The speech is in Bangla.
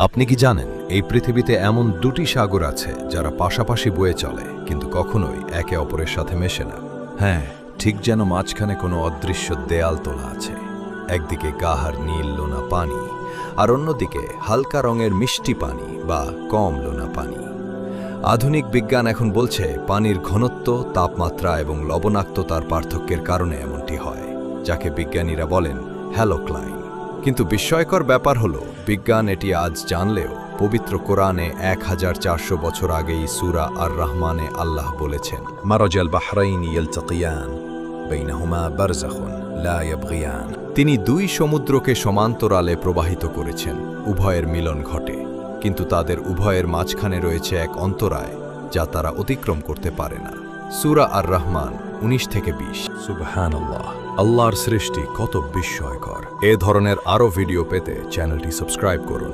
আপনি কি জানেন এই পৃথিবীতে এমন দুটি সাগর আছে যারা পাশাপাশি বয়ে চলে কিন্তু কখনোই একে অপরের সাথে মেশে না? হ্যাঁ, ঠিক যেন মাঝখানে কোনো অদৃশ্য দেয়াল তোলা আছে। একদিকে গাঢ় নীল লোনা পানি আর অন্যদিকে হালকা রঙের মিষ্টি পানি বা কম লোনা পানি। আধুনিক বিজ্ঞান এখন বলছে পানির ঘনত্ব, তাপমাত্রা এবং লবণাক্ততার পার্থক্যের কারণে এমনটি হয়, যাকে বিজ্ঞানীরা বলেন হ্যালোক্লাইন। কিন্তু বিস্ময়কর ব্যাপার হলো, বিজ্ঞান এটি আজ জানলেও পবিত্র কোরআনে 1400 বছর আগেই সূরা আর রহমানে আল্লাহ বলেছেন, মারাজাল বাহরাইনি ইয়ালতাকিয়ান বাইনাহুমা বারযাখুন লা ইয়াবগিয়ান। তিনি দুই সমুদ্রকে সমান্তরালে প্রবাহিত করেছেন, উভয়ের মিলন ঘটে, কিন্তু তাদের উভয়ের মাঝখানে রয়েছে এক অন্তরায় যা তারা অতিক্রম করতে পারে না। সূরা আর রহমান 19-20। সুবহানাল্লাহ, আল্লাহর সৃষ্টি কত বিস্ময়কর। এ ধরনের আরও ভিডিও পেতে চ্যানেলটি সাবস্ক্রাইব করুন।